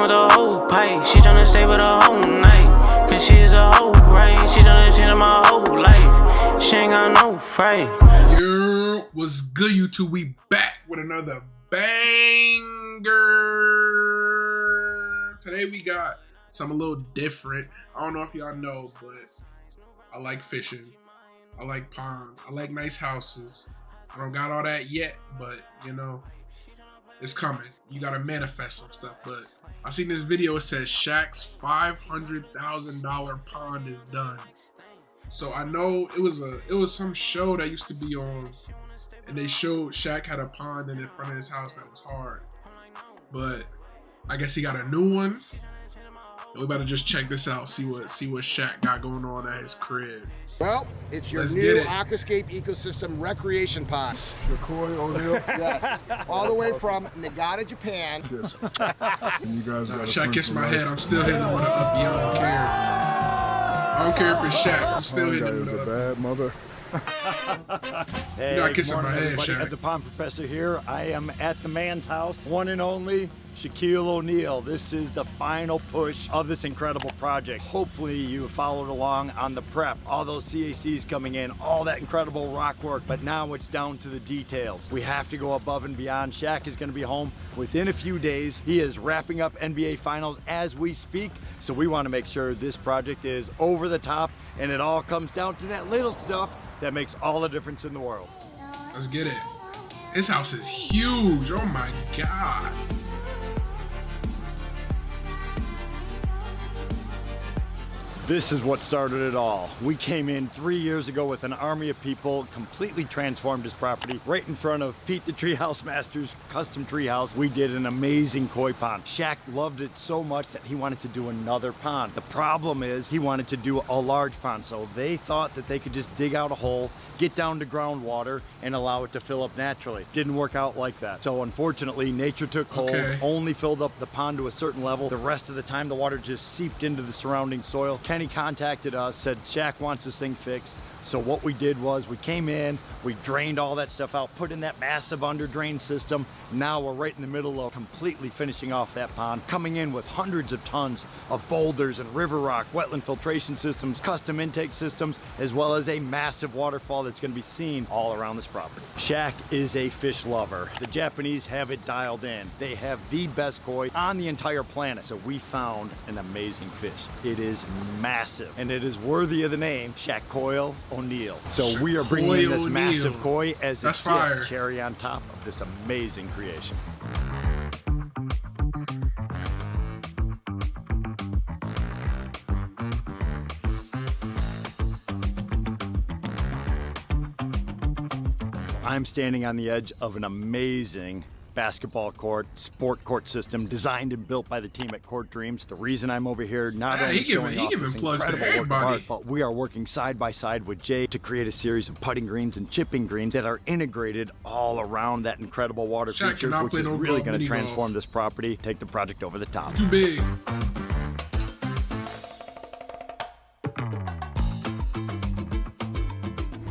with the whole pipe. She tryna stay with the whole night. Cause she is a whole right. She done changed my whole life. She ain't got no fright. Yo, what's good, YouTube? We back with another banger. Today we got something a little different. I don't know if y'all know, but I like fishing. I like ponds. I like nice houses. I don't got all that yet, but you know, it's coming. You gotta manifest some stuff. But I seen this video. It says Shaq's $500,000 pond is done. So I know it was some show that used to be on, and they showed Shaq had a pond in front of his house that was hard. But I guess he got a new one. And we better just check this out. See what Shaq got going on at his crib. Well, it's your new aquascape ecosystem recreation pond. Shakoi O'Neal. Yes, all the way from Nagata, Japan. Yes. You guys Shaq kissed my head. I'm still hitting him with an up. I don't care. I don't care if it's Shaq. I'm still hitting him with an up. Bad mother. Hey, you're not kissing morning, my head, everybody. Shaq. At the Pond Professor here. I am at the man's house, one and only Shaquille O'Neal. This is the final push of this incredible project. Hopefully you followed along on the prep, all those CACs coming in, all that incredible rock work, but now it's down to the details. We have to go above and beyond. Shaq is going to be home within a few days. He is wrapping up NBA Finals as we speak, so we want to make sure this project is over the top, and it all comes down to that little stuff that makes all the difference in the world. Let's get it. His house is huge. Oh my God. This is what started it all. We came in 3 years ago with an army of people, completely transformed this property right in front of Pete the Treehouse Master's custom treehouse. We did an amazing koi pond. Shaq loved it so much that he wanted to do another pond. The problem is he wanted to do a large pond, so they thought that they could just dig out a hole, get down to groundwater, and allow it to fill up naturally. Didn't work out like that. So unfortunately, nature took hold, only filled up the pond to a certain level. The rest of the time, the water just seeped into the surrounding soil. Kenny contacted us, said Shaq wants this thing fixed. So what we did was we came in, we drained all that stuff out, put in that massive under drain system. Now we're right in the middle of completely finishing off that pond, coming in with hundreds of tons of boulders and river rock, wetland filtration systems, custom intake systems, as well as a massive waterfall that's going to be seen all around this property. Shaq is a fish lover. The Japanese have it dialed in. They have the best koi on the entire planet. So we found an amazing fish. It is massive, and it is worthy of the name Shaquille O'Neal. So we are bringing in this massive koi as a cherry on top of this amazing creation. I'm standing on the edge of an amazing basketball court, sport court system designed and built by the team at Court Dreams. The reason I'm over here, not only showing off this incredible work of art, but we are working side by side with Jay to create a series of putting greens and chipping greens that are integrated all around that incredible water feature, which is really going to transform this property, take the project over the top. Too big.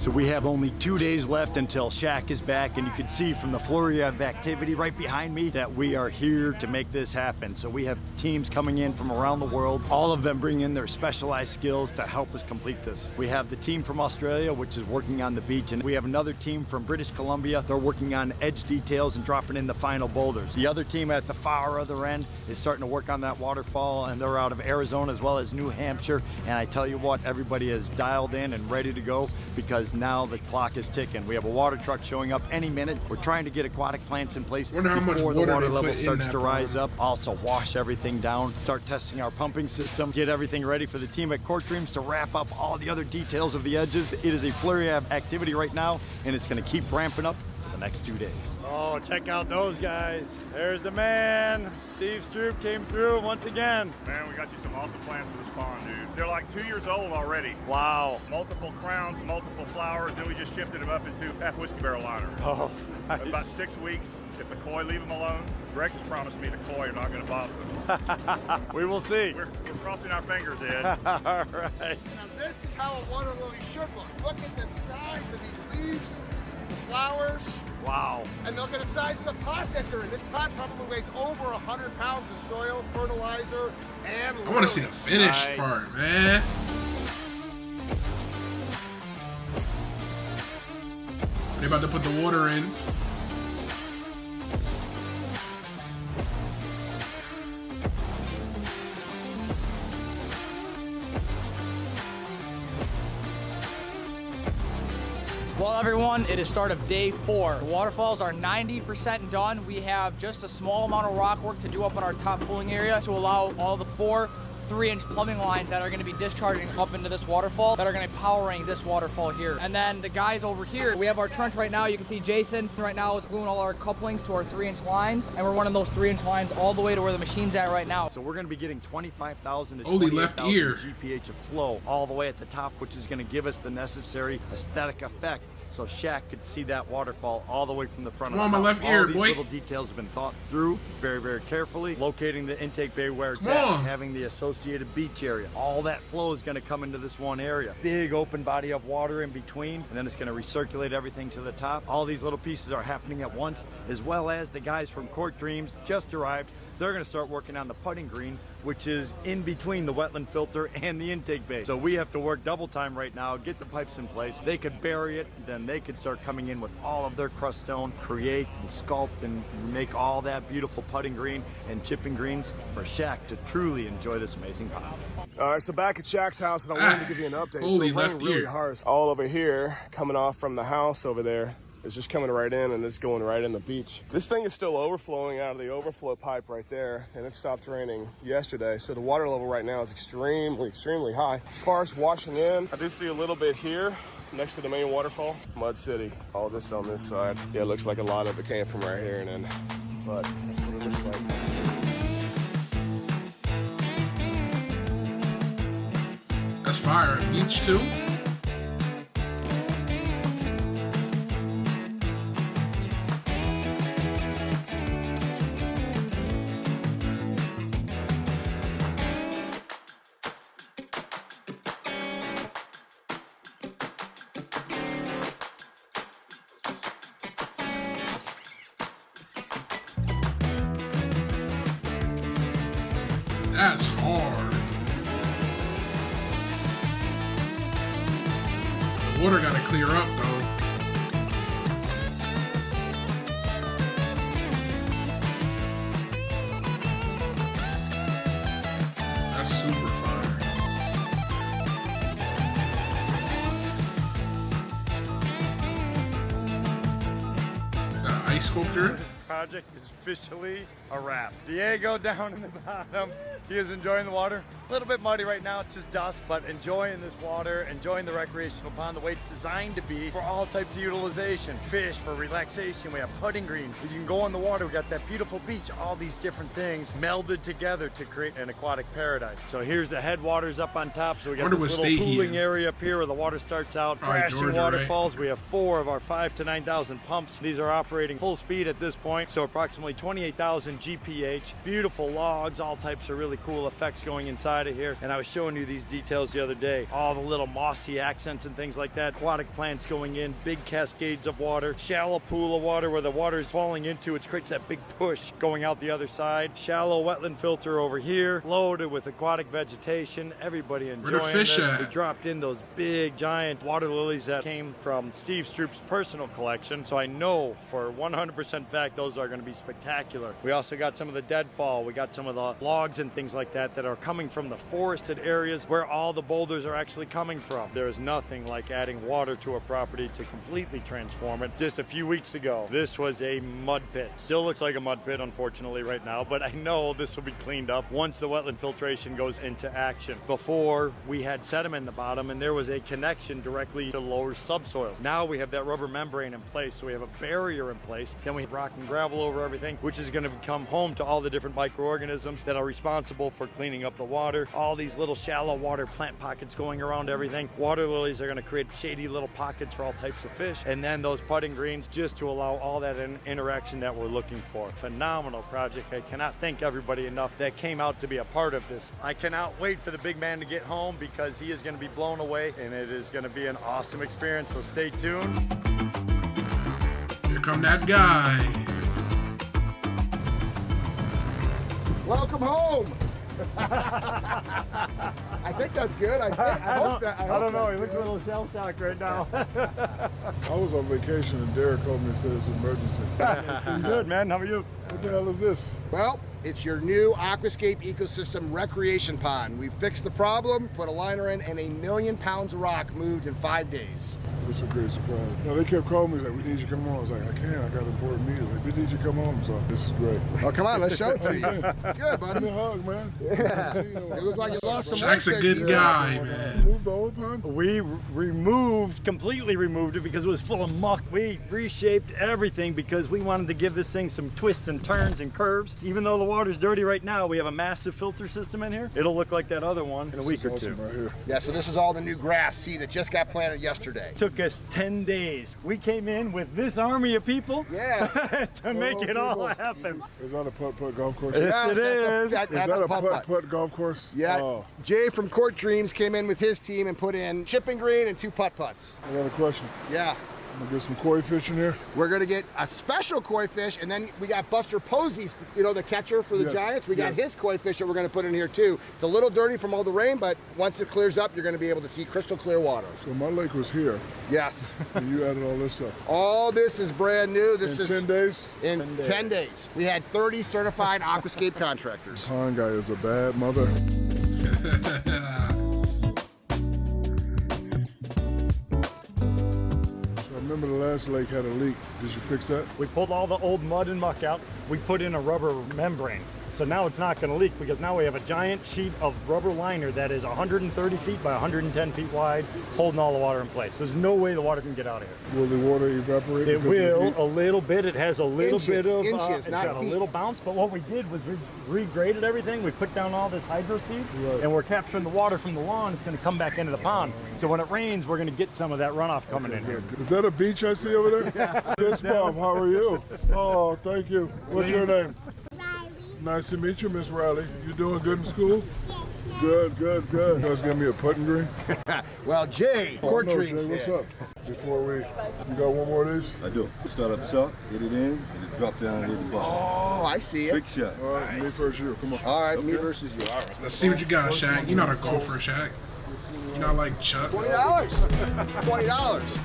So we have only 2 days left until Shaq is back, and you can see from the flurry of activity right behind me that we are here to make this happen. So we have teams coming in from around the world, all of them bring in their specialized skills to help us complete this. We have the team from Australia, which is working on the beach, and we have another team from British Columbia. They're working on edge details and dropping in the final boulders. The other team at the far other end is starting to work on that waterfall, and they're out of Arizona as well as New Hampshire. And I tell you what, everybody is dialed in and ready to go, because now the clock is ticking. We have a water truck showing up any minute. We're trying to get aquatic plants in place before the water level starts to rise up. Also wash everything down, start testing our pumping system, get everything ready for the team at Court Dreams to wrap up all the other details of the edges. It is a flurry of activity right now, and it's going to keep ramping up for the next 2 days. Oh, check out those guys. There's the man. Steve Stroop came through once again. Man, we got you some awesome plants for this pond, dude. They're like 2 years old already. Wow. Multiple crowns, multiple flowers, then we just shifted them up into half whiskey barrel liner. Oh, nice. About 6 weeks. If the koi, leave them alone. Greg has promised me the koi are not going to bother them. We will see. We're crossing our fingers, Ed. All right. Now this is how a water lily should look. Look at the size of these leaves. flowers. Wow. And look at the size of the pot that they're in. This pot probably weighs over 100 pounds of soil, fertilizer, and I want to see the finished part, man. They're about to put the water in. Well, everyone, it is start of day 4. The waterfalls are 90% done. We have just a small amount of rock work to do up in our top pooling area to allow all the 4 3-inch plumbing lines that are going to be discharging up into this waterfall that are going to be powering this waterfall here. And then the guys over here, we have our trench right now. You can see Jason right now is gluing all our couplings to our 3-inch lines, and we're running those 3-inch lines all the way to where the machine's at right now. So we're going to be getting 25,000 to Holy left 28,000 ear. GPH of flow all the way at the top, which is going to give us the necessary aesthetic effect. So Shaq could see that waterfall all the way from the front Come of on, the my house. left ear, All these boy. little details have been thought through very, very carefully. Locating the intake bay where it's Come at, on. having the associated beach area. All that flow is going to come into this one area. Big open body of water in between, and then it's going to recirculate everything to the top. All these little pieces are happening at once, as well as the guys from Court Dreams just arrived. They're going to start working on the putting green, which is in between the wetland filter and the intake bay. So we have to work double time right now, get the pipes in place. They could bury it, then they could start coming in with all of their crust stone, create and sculpt and make all that beautiful putting green and chipping greens for Shaq to truly enjoy this amazing pond. All right, so back at Shaq's house, and I wanted to give you an update. Holy so we're left playing really ear. hard. All over here, coming off from the house over there. It's just coming right in, and it's going right in the beach. This thing is still overflowing out of the overflow pipe right there, and it stopped raining yesterday. So the water level right now is extremely, extremely high. As far as washing in, I do see a little bit here next to the main waterfall. Mud City. All this on this side. Yeah, it looks like a lot of it came from right here, and then, but that's what it looks like. That's fire. Beach too. That's hard. The water gotta clear up though. That's super fire. Got an ice sculpture. This project is officially a wrap. Diego down in the bottom. He is enjoying the water. A little bit muddy right now, it's just dust, but enjoying this water, enjoying the recreational pond the way it's designed to be for all types of utilization. Fish for relaxation, we have putting greens. You can go on the water, we got that beautiful beach, all these different things melded together to create an aquatic paradise. So here's the headwaters up on top, so we got Wonder this what little state he pooling in. area up here where the water starts out, Probably crashing Georgia, right? waterfalls. We have 4 of our 5,000 to 9,000 pumps. These are operating full speed at this point, so approximately 28,000 GPH. Beautiful logs, all types of really cool effects going inside of here. And I was showing you these details the other day. All the little mossy accents and things like that. Aquatic plants going in, big cascades of water, shallow pool of water where the water is falling into. It creates that big push going out the other side. Shallow wetland filter over here, loaded with aquatic vegetation. Everybody Where enjoying the fish this. at? We dropped in those big giant water lilies that came from Steve Stroop's personal collection. So I know for 100% fact those are going to be spectacular. We also got some of the deadfall. We got some of the logs and things like that that are coming from the forested areas where all the boulders are actually coming from. There is nothing like adding water to a property to completely transform it. Just a few weeks ago, this was a mud pit. Still looks like a mud pit, unfortunately, right now, but I know this will be cleaned up once the wetland filtration goes into action. Before, we had sediment in the bottom, and there was a connection directly to lower subsoils. Now we have that rubber membrane in place, so we have a barrier in place. Then we have rock and gravel over everything, which is going to become home to all the different microorganisms that are responsible for cleaning up the water. All these little shallow water plant pockets going around everything. Water lilies are going to create shady little pockets for all types of fish. And then those putting greens just to allow all that interaction that we're looking for. Phenomenal project. I cannot thank everybody enough that came out to be a part of this. I cannot wait for the big man to get home because he is going to be blown away and it is going to be an awesome experience. So stay tuned. Here come that guy. Welcome home. I think that's good. I hope that. I don't know. He looks a little shell shocked right now. I was on vacation and Derek called me and said it's an emergency. Good, man. How are you? What the hell is this? Well, it's your new Aquascape Ecosystem recreation pond. We fixed the problem, put a liner in, and 1 million pounds of rock moved in 5 days. It's a great surprise. No, they kept calling me like, we need you to come on. I was like, I can't. I got an important meeting. Like, we need you to come on. So this is great. Oh, come on, let's show it to you. Good, Give buddy. me a hug, man. Yeah. You look like you lost some weight. Shaq's a good guy, man. Move the whole pond. We completely removed it because it was full of muck. We reshaped everything because we wanted to give this thing some twists and turns and curves. Even though the water's dirty right now, we have a massive filter system in here. It'll look like that other one in a week or two. Right here. Yeah, so this is all the new grass, see, that just got planted yesterday. Took us 10 days. We came in with this army of people Yeah. to make it all happen. Is that a putt-putt golf course? Yes, it is. Is That's that a a putt-putt. putt-putt golf course? Yeah. Oh. Jay from Court Dreams came in with his team and put in chipping green and 2 putt-putts. I got a question. Yeah. I'm gonna get some koi fish in here. We're gonna get a special koi fish, and then we got Buster Posey's, you know, the catcher for the Yes, Giants. We got yes. his koi fish that we're gonna put in here too. It's a little dirty from all the rain, but once it clears up, you're gonna be able to see crystal clear water. So my lake was here, Yes. and you added all this stuff. All this is brand new. This In is 10 days? in 10 days. We had 30 certified Aquascape contractors. Pond guy is a bad mother. I remember the last lake had a leak. Did you fix that? We pulled all the old mud and muck out. We put in a rubber membrane. So now it's not going to leak because now we have a giant sheet of rubber liner that is 130 feet by 110 feet wide, holding all the water in place. There's no way the water can get out of here. Will the water evaporate? It because of the will heat? a little bit. It has a little Inches, bit of inches, it's not got a feet. little bounce. But what we did was we regraded everything. We put down all this hydro seed, Right. and we're capturing the water from the lawn. It's going to come back into the pond. So when it rains, we're going to get some of that runoff coming in here. Is that a beach I see over there? Yes, Bob. How are you? Oh, thank you. What's your name? Nice to meet you, Miss Riley. You doing good in school? Good, good, good. You guys give me a putting green? Well, Jay, Oh, Court no, Dreams Jay, what's did. up? Before you got one more of these? I do. Start up top, get it in, and it drop down and hit the bottom. Oh, I see it. Trick shot. All right, me first you. Come on. All right, me versus you. All right. Let's see what you got, Shaq. You're not a golfer, Shaq. You're not like Chuck. $20. $20.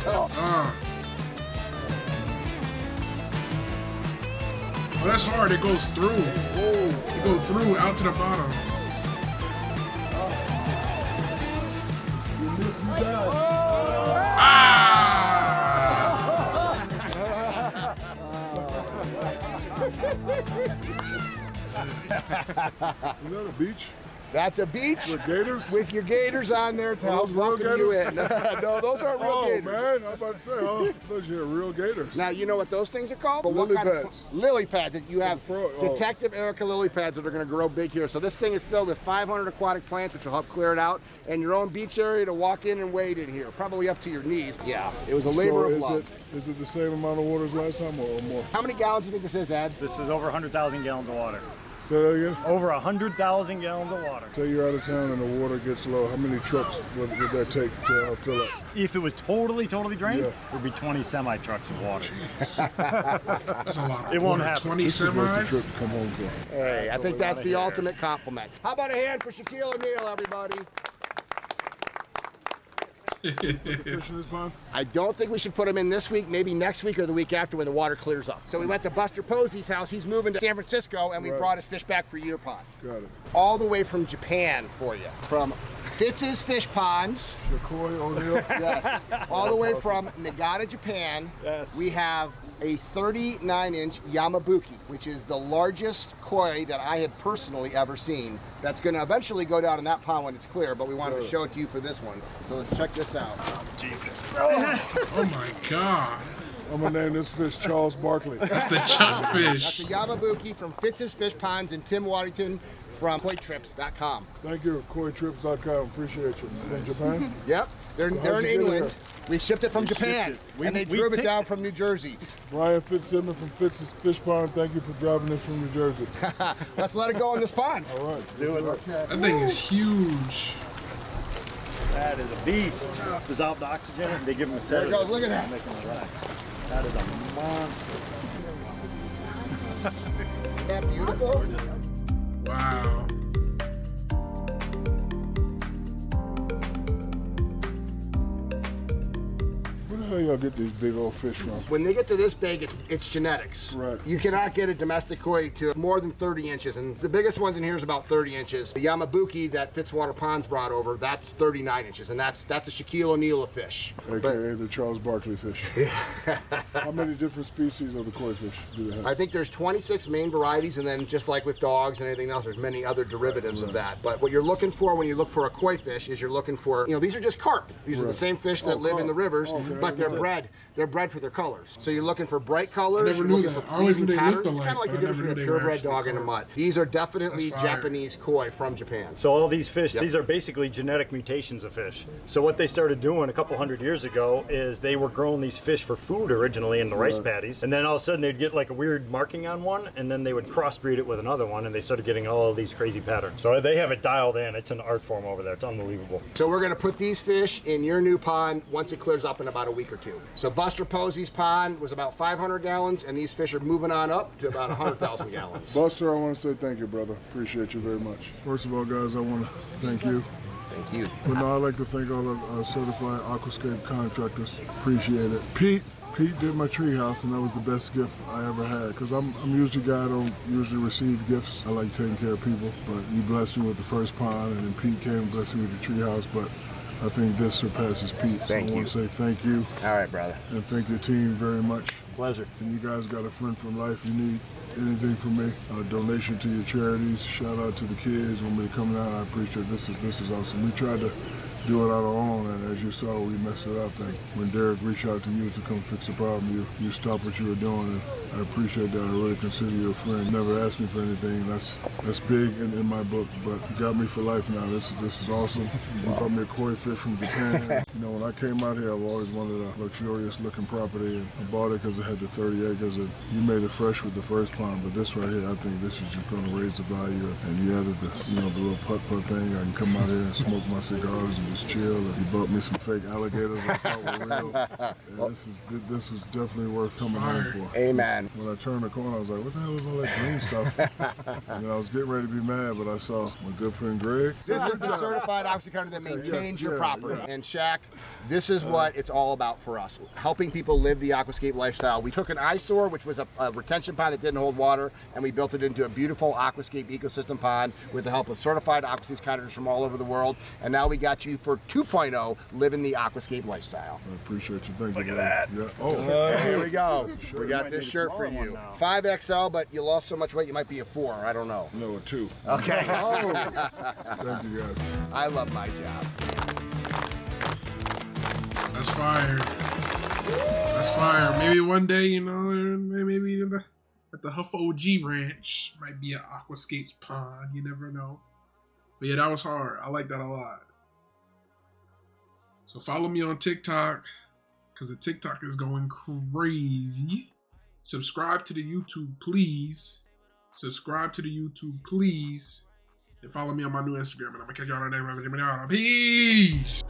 Oh, Oh, that's hard. It goes through. It goes through out to the bottom. Is that a beach? That's a beach With gators? with your gators on there to Are help those real welcome you gators? in. No, those aren't real Oh, gators. man. I'm about to say, oh, those are real gators. Now, you know what those things are called? Lily What kind of- pads. lily pads. That you have For the front, oh. Detective Erica lily pads that are going to grow big here. So this thing is filled with 500 aquatic plants, which will help clear it out, and your own beach area to walk in and wade in here, probably up to your knees. Yeah, it was a labor of love. Is it the same amount of water as last time or more? How many gallons do you think this is, Ed? this is over 100,000 gallons of water. Say that again? Over 100,000 gallons of water. Say you're out of town and the water gets low. How many trucks would that take to fill up? If it was totally drained, Yeah. it would be 20 semi trucks of water. That's a lot. It won't Water. happen. 20 This is worth the trip semis. to come home for. Hey, I think that's the here. ultimate compliment. How about a hand for Shaquille O'Neal, everybody? Fishing this pond? I don't think we should put him in this week, maybe next week or the week after when the water clears up. So we went to Buster Posey's house. He's moving to San Francisco, and we Right. brought his fish back for your pond. Got it. All the way from Japan for you. From Fitz's Fish Ponds, Koi O'Neal. yes, all the way from Nagata, Japan. Yes. We have a 39-inch Yamabuki, which is the largest koi that I have personally ever seen. That's going to eventually go down in that pond when it's clear, but we wanted to show it to you for this one. So let's check this out. Oh my God. I'm gonna name this fish Charles Barkley. That's the chunk That's fish. a Yamabuki from Fitz's Fish Ponds in Tim Waddington, from koitrips.com. Thank you, koitrips.com. Appreciate you. In Japan? Yep, they're in England. We shipped it from Japan, and they drove it down from New Jersey. Brian Fitzsimmons from Fitz's Fish Pond. Thank you for driving this from New Jersey. Let's let it go in this pond. All right. Do it. That thing is huge. That is a beast. Dissolved oxygen, and they give them a sedative. There it goes, look at that. Make them relax. That is a monster. Isn't that beautiful? Wow. Where the hell y'all get these big old fish from? When they get to this big, it's genetics. Right. You cannot get a domestic koi to more than 30 inches, and the biggest ones in here is about 30 inches. The Yamabuki that Fitzwater Ponds brought over, that's 39 inches, and that's a Shaquille O'Neal of fish. AKA the Charles Barkley fish. How many different species of the koi fish do they have? I think there's 26 main varieties, and then just like with dogs and anything else, there's many other derivatives of that. But what you're looking for when you look for a koi fish is you're looking for, these are just carp. These are the same fish that live in the rivers, but they're bred for their colors. So you're looking for bright colors. I never knew that. I always knew they looked It's kind of like the difference between a purebred dog and a mutt. These are definitely Japanese koi from Japan. So all these fish, these are basically genetic mutations of fish. So what they started doing a couple hundred years ago is they were growing these fish for food originally in the rice paddies, and then all of a sudden they'd get like a weird marking on one, and then they would crossbreed it with another one, and they started getting all of these crazy patterns. So they have it dialed in. It's an art form over there. It's unbelievable. So we're gonna put these fish in your new pond once it clears up in about a week or two. So Buster Posey's pond was about 500 gallons, and these fish are moving on up to about 100,000 gallons. Buster, I want to say thank you, brother. Appreciate you very much. First of all, guys, I want to thank you. Thank you. But now I'd like to thank all the certified aquascape contractors. Appreciate it. Pete did my treehouse, and that was the best gift I ever had. Because I'm usually a guy I don't usually receive gifts. I like taking care of people. But you blessed me with the first pond, and then Pete came and blessed me with the treehouse. But I think this surpasses Pete. So I want to say thank you. All right, brother. And thank your team very much. Pleasure. And you guys got a friend for life. You need anything from me, a donation to your charities, shout out to the kids when they're coming out. I appreciate this is awesome. We tried to do it on our own, and as you saw, we messed it up. And when Derek reached out to you to come fix the problem, you stopped what you were doing, and I appreciate that. I really consider you a friend. You never asked me for anything. That's big in my book, but you got me for life now. This is awesome. You brought me a koi fish from Japan. When I came out here, I've always wanted a luxurious looking property, and I bought it because it had the 30 acres, and you made it fresh with the first pond. But this right here, I think this is just going to raise the value. And you added the little putt-putt thing. I can come out here and smoke my cigars and just chill. And you bought me some fake alligators I thought were real. And this is definitely worth coming home for. Amen. When I turned the corner, I was like, what the hell is all that green stuff? And I was getting ready to be mad, but I saw my good friend Greg. This is the certified aquascape that maintains your property. And Shaq, this is what it's all about for us. Helping people live the aquascape lifestyle. We took an eyesore, which was a retention pond that didn't hold water, and we built it into a beautiful aquascape ecosystem pond with the help of certified aquascape contractors from all over the world. And now we got you for 2.0, living the aquascape lifestyle. I appreciate you. Thank you. Look at that. Yeah. Oh, here we go. We got this shirt for you. 5XL, but you lost so much weight, you might be a 4. I don't know. No, a 2. Okay. Thank you, guys. I love my job. That's fire. That's fire. Maybe one day, maybe at the Huff OG Ranch might be an aquascapes pond. You never know. But yeah, that was hard. I like that a lot. So follow me on TikTok, because the TikTok is going crazy. Subscribe to the YouTube, please. Subscribe to the YouTube, please. And follow me on my new Instagram. And I'm going to catch y'all on the next video. Peace.